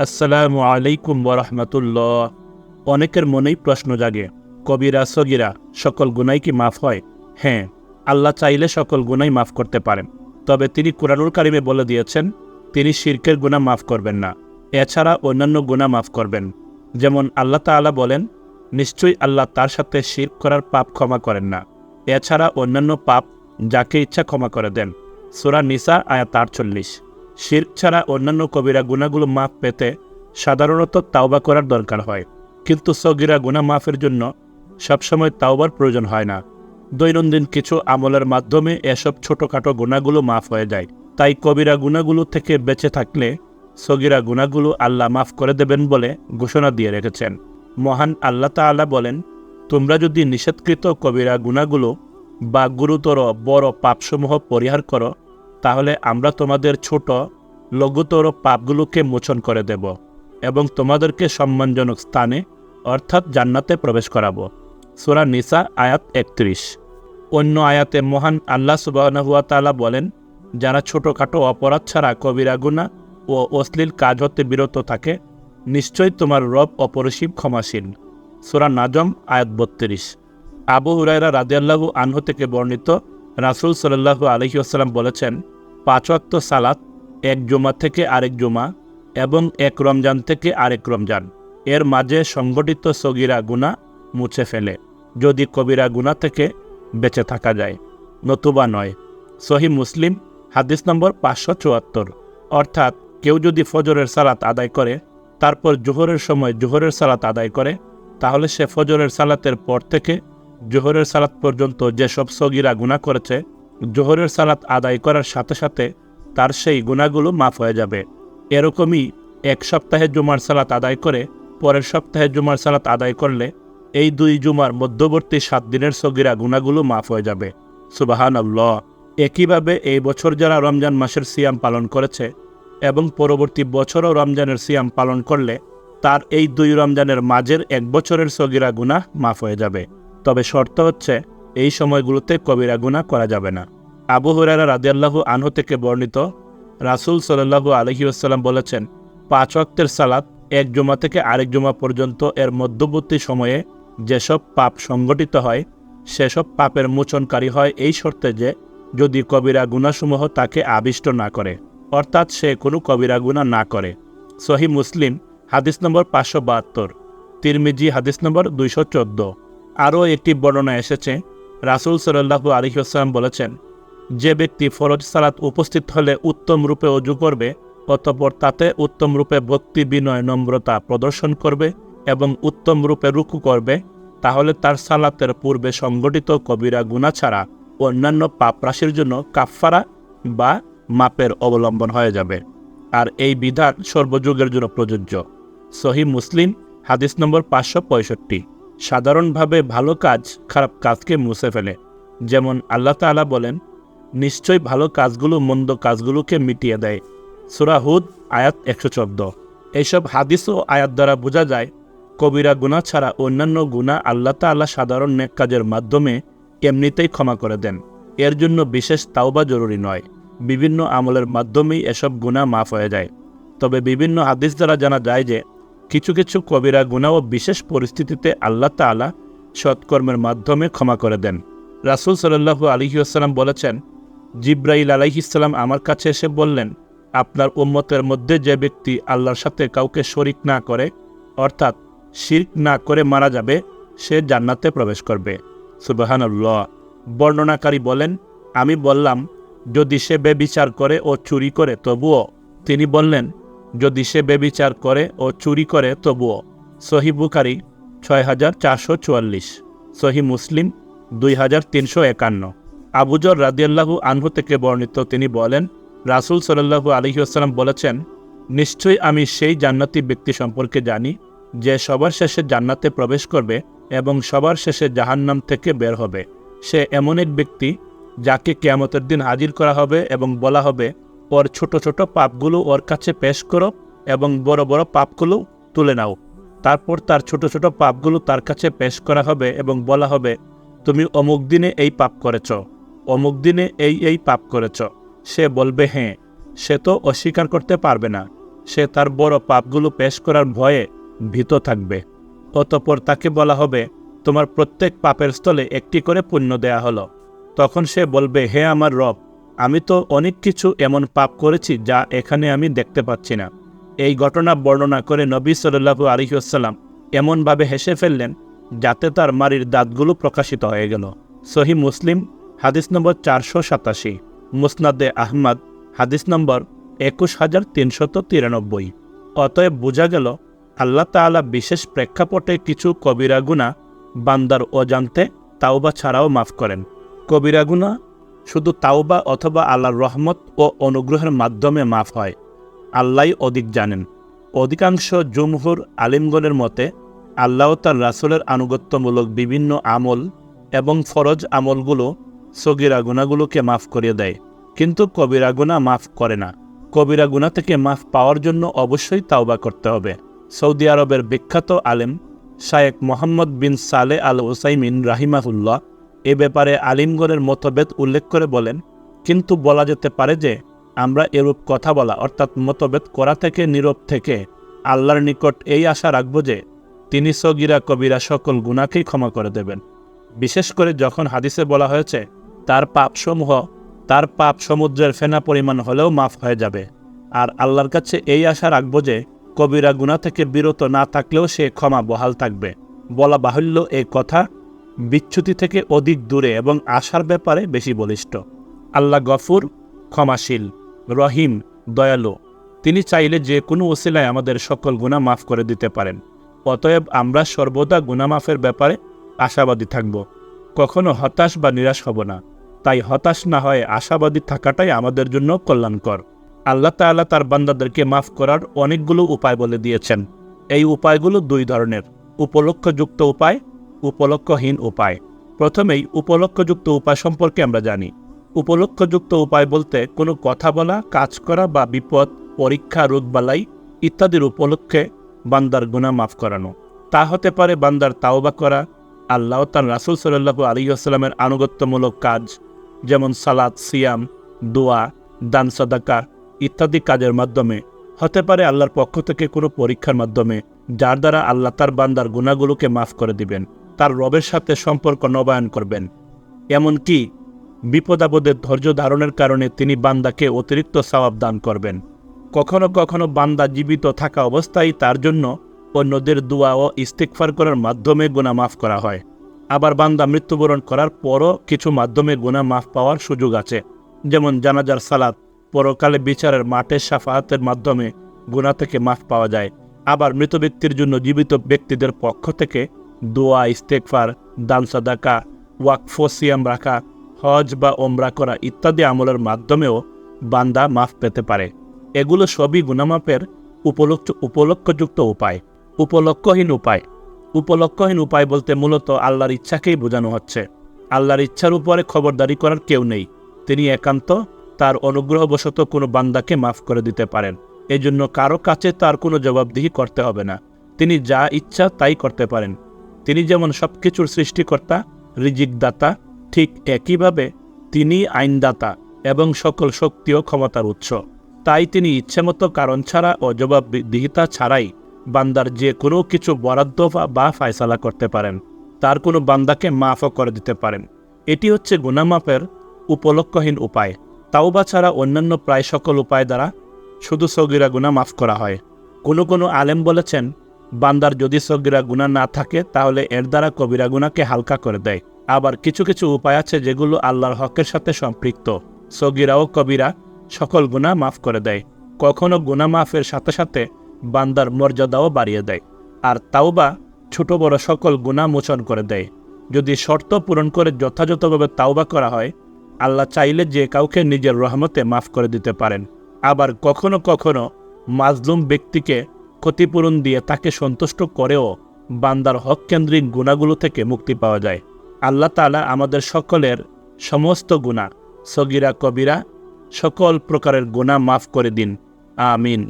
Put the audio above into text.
আসসালামু আলাইকুম ওয়ারাহমাতুল্লাহ। অনেকের মনেই প্রশ্ন জাগে, কবিরা সগিরা সকল গুনাই কি মাফ হয়? হ্যাঁ, আল্লাহ চাইলে সকল গুনাই মাফ করতে পারেন। তবে তিনি কুরআনুল কারিমে বলে দিয়েছেন, তিনি শিরকের গুনাহ মাফ করবেন না। এছাড়া অন্যান্য গুনাহ মাফ করবেন। যেমন আল্লাহ তাআলা বলেন, নিশ্চয়ই আল্লাহ তার সাথে শিরক করার পাপ ক্ষমা করেন না। এছাড়া অন্যান্য পাপ যাকে ইচ্ছা ক্ষমা করে দেন। সূরা নিসা আয়াত ৪৮। শিরক ছাড়া অন্যান্য কবিরা গুনাহগুলো মাফ পেতে সাধারণত তাওবা করার দরকার হয়, কিন্তু সগিরা গুনাহ মাফের জন্য সবসময় তাওবার প্রয়োজন হয় না। দৈনন্দিন কিছু আমলের মাধ্যমে এসব ছোটোখাটো গুনাহগুলো মাফ হয়ে যায়। তাই কবিরা গুনাহগুলো থেকে বেঁচে থাকলে সগিরা গুনাহগুলো আল্লাহ মাফ করে দেবেন বলে ঘোষণা দিয়ে রেখেছেন। মহান আল্লাহ তাআলা বলেন, তোমরা যদি নিষেধকৃত কবিরা গুনাহগুলো বা গুরুতর বড় পাপসমূহ পরিহার করো, তাহলে আমরা তোমাদের ছোট লঘুতর পাপগুলোকে মোচন করে দেব এবং তোমাদেরকে সম্মানজনক স্থানে অর্থাৎ জান্নাতে প্রবেশ করাবো। সূরা নিসা আয়াত ৩১। অন্য আয়াতে মহান আল্লাহ সুবহানাহু ওয়া তাআলা বলেন, যারা ছোটোখাটো অপরাধ ছাড়া কবিরা গুনাহ ও অশ্লীল কাজ হতে বিরত থাকে, নিশ্চয়ই তোমার রব অপরিসীম ক্ষমাশীল। সূরা নাজম আয়াত ৩২। আবু হুরায়রা রাদিয়াল্লাহু আনহু থেকে বর্ণিত, রাসূল সাল্লাল্লাহু আলাইহি ওয়াসাল্লাম বলেছেন, ৫ ওয়াক্ত সালাত এক জুমা থেকে আরেক জুমা এবং এক রমজান থেকে আরেক রমজান এর মাঝে সংগঠিত সগিরা গুনাহ মুছে ফেলে, যদি কবিরা গুনাহ থেকে বেঁচে থাকা যায়, নতুবা নয়। সহিহ মুসলিম হাদিস নম্বর ৫৭৪। অর্থাৎ কেউ যদি ফজরের সালাত আদায় করে, তারপর জোহরের সময় জোহরের সালাত আদায় করে, তাহলে সে ফজরের সালাতের পর থেকে জোহরের সালাত পর্যন্ত যেসব সগিরা গুনাহ করেছে, জোহরের সালাত আদায় করার সাথে সাথে তার সেই গুনাহগুলো মাফ হয়ে যাবে। এরকমই এক সপ্তাহে জুমার সালাত আদায় করে পরের সপ্তাহে জুমার সালাত আদায় করলে এই ২ জুমার মধ্যবর্তী ৭ দিনের সগিরা গুনাহগুলো মাফ হয়ে যাবে। সুবহানাল্লাহ। একইভাবে এই বছর যারা রমজান মাসের সিয়াম পালন করেছে এবং পরবর্তী বছরও রমজানের সিয়াম পালন করলে তার এই ২ রমজানের মাঝের ১ বছরের সগিরা গুনাহ মাফ হয়ে যাবে। তবে শর্ত হচ্ছে, এই সময়গুলোতে কবিরা গুনাহ করা যাবে না। আবু হুরায়রা রাদিয়াল্লাহু আনহু থেকে বর্ণিত, রাসূল সাল্লাল্লাহু আলাইহি ওয়াসাল্লাম বলেছেন, ৫ ওয়াক্তের সালাত এক জুমা থেকে আরেক জুমা পর্যন্ত এর মধ্যবর্তী সময়ে যেসব পাপ সংগঠিত হয়, সেসব পাপের মোচনকারী হয় এই শর্তে যে, যদি কবিরা গুনাহসমূহ তাকে আবিষ্ট না করে, অর্থাৎ সে কোনো কবিরা গুনাহ না করে। সহিহ মুসলিম হাদিস নম্বর ৫৭২, তিরমিজি হাদিস নম্বর ২১৪। আরও একটি বর্ণনা এসেছে, রাসূল সাল্লাল্লাহু আলাইহি ওয়াসাল্লাম বলেছেন, যে ব্যক্তি ফরজ সালাত উপস্থিত হলে উত্তম রূপে ওযু করবে, অতঃপর তাতে উত্তম রূপে ভক্তি বিনয় নম্রতা প্রদর্শন করবে এবং উত্তম রূপে রুকু করবে, তাহলে তার সালাতের পূর্বে সংগঠিত কবিরা গুনাহ ছাড়া অন্যান্য পাপ রাশির জন্য কাফফারা বা মাপের অবলম্বন হয়ে যাবে। আর এই বিধান সর্বযুগের জন্য প্রযোজ্য। সহিহ মুসলিম হাদিস নম্বর ৫৬৫। সাধারণভাবে ভালো কাজ খারাপ কাজকে মুছে ফেলে। যেমন আল্লাহ তাআলা বলেন, নিশ্চয়ই ভালো কাজগুলো মন্দ কাজগুলোকে মিটিয়ে দেয়। সূরা হুদ আয়াত ১১৪। এইসব হাদিস ও আয়াত দ্বারা বোঝা যায়, কবিরা গুনাহ ছাড়া অন্যান্য গুনাহ আল্লাহ তাআলা সাধারণ নেক কাজের মাধ্যমে এমনিতেই ক্ষমা করে দেন। এর জন্য বিশেষ তাওবা জরুরি নয়। বিভিন্ন আমলের মাধ্যমেই এসব গুনাহ মাফ হয়ে যায়। তবে বিভিন্ন হাদিস দ্বারা জানা যায় যে, কিছু কিছু কবিরা গুনাহ ও বিশেষ পরিস্থিতিতে আল্লাহ তাআলা সৎকর্মের মাধ্যমে ক্ষমা করে দেন। রাসূল সাল্লাল্লাহু আলাইহি ওয়াসাল্লাম বলেছেন, জিবরাইল আলাইহিস সালাম আমার কাছে এসে বললেন, আপনার উম্মতের মধ্যে যে ব্যক্তি আল্লাহর সাথে কাউকে শরিক না করে, অর্থাৎ শিরক না করে মারা যাবে, সে জান্নাতে প্রবেশ করবে। সুবহানাল্লাহ। বর্ণনাকারী বলেন, আমি বললাম, যদি সে ব্যভিচার করে ও চুরি করে তবুও? তিনি বললেন, যদি সে ব্যভিচার করে ও চুরি করে তবুও। সহিহ বুখারী ৬৪৪৪, সহিহ মুসলিম ২৩৫১। আবু যর রাদিয়াল্লাহু আনহু থেকে বর্ণিত, তিনি বলেন, রাসূল সাল্লাল্লাহু আলাইহি ওয়াসাল্লাম বলেছেন, নিশ্চয়ই আমি সেই জান্নাতি ব্যক্তি সম্পর্কে জানি যে সবার শেষে জান্নাতে প্রবেশ করবে এবং সবার শেষে জাহান্নাম থেকে বের হবে। সে এমন এক ব্যক্তি যাকে কিয়ামতের দিন হাজির করা হবে এবং বলা হবে, ওর ছোট ছোট পাপগুলো ওর কাছে পেশ করো এবং বড় বড় পাপগুলো তুলে নাও। তারপর তার ছোট ছোট পাপগুলো তার কাছে পেশ করা হবে এবং বলা হবে, তুমি অমুক দিনে এই পাপ করেছ, অমুক দিনে এই পাপ করেছ। সে বলবে হ্যাঁ। সে তো অস্বীকার করতে পারবে না। সে তার বড় পাপগুলো পেশ করার ভয়ে ভীত থাকবে। অতঃপর তাকে বলা হবে, তোমার প্রত্যেক পাপের স্থলে একটি করে পুণ্য দেয়া হলো। তখন সে বলবে, হে আমার রব, আমি তো অনেক কিছু এমন পাপ করেছি যা এখানে আমি দেখতে পাচ্ছি না। এই ঘটনা বর্ণনা করে নবী সাল্লাল্লাহু আলাইহি ওয়াসাল্লাম এমনভাবে হেসে ফেললেন যাতে তার মারির দাঁতগুলো প্রকাশিত হয়ে গেল। সহিহ মুসলিম হাদিস নম্বর 487, মুসনাদে আহমদ হাদিস নম্বর 21393। অতএব বোঝা গেল আল্লাহ তাআলা বিশেষ প্রেক্ষাপটে কিছু কবিরা গুনাহ বান্দার অজান্তে তাওবা ছাড়াও মাফ করেন। কবিরা গুনাহ শুধু তাওবা অথবা আল্লাহর রহমত ও অনুগ্রহের মাধ্যমে মাফ হয়, আল্লাহই অধিক জানেন। অধিকাংশ জুমহুর আলিমগণের মতে আল্লাহ তার রাসূলের আনুগত্যমূলক বিভিন্ন আমল এবং ফরজ আমলগুলো সগীরা গুনাহগুলোকে মাফ করিয়ে দেয়, কিন্তু কবিরা গুনাহ মাফ করে না। কবিরা গুনাহ থেকে মাফ পাওয়ার জন্য অবশ্যই তাওবা করতে হবে। সৌদি আরবের বিখ্যাত আলেম শায়েখ মোহাম্মদ বিন সালে আল উসাইমিন রাহিমাহুল্লাহ এ ব্যাপারে আলিমগণের মতভেদ উল্লেখ করে বলেন, কিন্তু বলা যেতে পারে যে আমরা এরূপ কথা বলা অর্থাৎ মতভেদ করা থেকে নীরব থেকে আল্লাহর নিকট এই আশা রাখব যে তিনি সগীরা কবিরা সকল গুনাহকেই ক্ষমা করে দেবেন। বিশেষ করে যখন হাদিসে বলা হয়েছে তার পাপ সমুদ্রের ফেনা পরিমাণ হলেও মাফ হয়ে যাবে। আর আল্লাহর কাছে এই আশা রাখব যে কবিরা গুনাহ থেকে বিরত না থাকলেও সে ক্ষমা বহাল থাকবে। বলা বাহুল্য এই কথা বিচ্যুতি থেকে অধিক দূরে এবং আশার ব্যাপারে বেশি বলিষ্ঠ। আল্লাহ গফুর, ক্ষমাশীল, রহিম, দয়ালু। তিনি চাইলে যে কোনো ওসিলায় আমাদের সকল গুনাহ মাফ করে দিতে পারেন। অতএব আমরা সর্বদা গুনাহ মাফের ব্যাপারে আশাবাদী থাকব, কখনো হতাশ বা নিরাশ হব না। তাই হতাশ না হয়ে আশাবাদী থাকাটাই আমাদের জন্য কল্যাণকর। আল্লাহ তাআলা তার বান্দাদেরকে মাফ করার অনেকগুলো উপায় বলে দিয়েছেন। এই উপায়গুলো দুই ধরনের, উপলক্ষ্যযুক্ত উপায়, উপলক্ষ্যহীন উপায়। প্রথমেই উপলক্ষ্যযুক্ত উপায় সম্পর্কে আমরা জানি। উপলক্ষ্যযুক্ত উপায় বলতে কোনো কথা বলা, কাজ করা বা বিপদ, পরীক্ষা, রোগবালাই ইত্যাদির উপলক্ষে বান্দার গুনাহ মাফ করানো। তা হতে পারে বান্দার তাওবা করা, আল্লাহ তার রাসূল সাল্লাল্লাহু আলাইহি ওয়াসাল্লামের আনুগত্যমূলক কাজ যেমন সালাত, সিয়াম, দোয়া, দান সাদাকা ইত্যাদি কাজের মাধ্যমে, হতে পারে আল্লাহর পক্ষ থেকে কোনো পরীক্ষার মাধ্যমে যার দ্বারা আল্লাহ তার বান্দার গুনাহগুলোকে মাফ করে দিবেন, তার রবের সাথে সম্পর্ক নবায়ন করবেন। এমনকি বিপদাপদে ধৈর্য ধারণের কারণে তিনি বান্দাকে অতিরিক্ত সওয়াব দান করবেন। কখনো কখনো বান্দা জীবিত থাকা অবস্থায় তার জন্য অন্যদের দোয়া ও ইস্তিগফার করার মাধ্যমে গুনাহ মাফ করা হয়। আবার বান্দা মৃত্যুবরণ করার পরও কিছু মাধ্যমে গুনাহ মাফ পাওয়ার সুযোগ আছে, যেমন জানাজার সালাত, পরকালে বিচারের মাঠে শাফাআতের মাধ্যমে গুনাহ থেকে মাফ পাওয়া যায়। আবার মৃত ব্যক্তির জন্য জীবিত ব্যক্তিদের পক্ষ থেকে দোয়া, ইস্তেগফার, দান সাদাকা, ওয়াকফ, সিয়াম রাখা, হজ বা ওমরা করা ইত্যাদি আমলের মাধ্যমেও বান্দা মাফ পেতে পারে। এগুলো সবই গুনাহ মাফের উপলক্ষ্যযুক্ত উপায়। উপলক্ষ্যহীন উপায় বলতে মূলত আল্লাহর ইচ্ছাকেই বোঝানো হচ্ছে। আল্লাহর ইচ্ছার উপরে খবরদারি করার কেউ নেই। তিনি একান্ত তার অনুগ্রহবশত কোনো বান্দাকে মাফ করে দিতে পারেন। এজন্য কারো কাছে তার কোনো জবাবদিহি করতে হবে না। তিনি যা ইচ্ছা তাই করতে পারেন। তিনি যেমন সবকিছুর সৃষ্টিকর্তা, রিজিকদাতা, ঠিক একইভাবে তিনি আইনদাতা এবং সকল শক্তি ও ক্ষমতার উৎস। তাই তিনি ইচ্ছেমতো কারণ ছাড়া ও জবাবদিহিতা ছাড়াই বান্দার যে কোনো কিছু বরাদ্দ বা ফায়সালা করতে পারেন, তার কোনো বান্দাকে মাফও করে দিতে পারেন। এটি হচ্ছে গুনাহ মাফের উপলক্ষ্যহীন উপায়। তাওবা ছাড়া অন্যান্য প্রায় সকল উপায় দ্বারা শুধু সগীরা গুনাহ মাফ করা হয়। কোনো আলেম বলেছেন, বান্দার যদি সগীরা গুনাহ না থাকে তাহলে এর দ্বারা কবিরা গুনাহকে হালকা করে দেয়। আবার কিছু কিছু উপায় আছে যেগুলো আল্লাহর হকের সাথে সম্পৃক্ত, সগীরা ও কবিরা সকল গুনাহ মাফ করে দেয়। কখনো গুনাহ মাফের সাথে সাথে বান্দার মর্যাদাও বাড়িয়ে দেয়। আর তাওবা ছোট বড় সকল গুনাহ মোচন করে দেয়। যদি শর্ত পূরণ করে যথাযথভাবে তাওবা করা হয়, আল্লাহ চাইলে যে কাউকে নিজের রহমতে মাফ করে দিতে পারেন। আবার কখনো কখনো মাজলুম ব্যক্তিকে ক্ষতিপূরণ দিয়ে তাকে সন্তুষ্ট করেও বান্দার হক কেন্দ্রিক গুনাহগুলো থেকে মুক্তি পাওয়া যায়। আল্লাহ তাআলা আমাদের সকলের সমস্ত গুনাহ, সগীরা কবিরা সকল প্রকারের গুনাহ মাফ করে দিন। আমিন।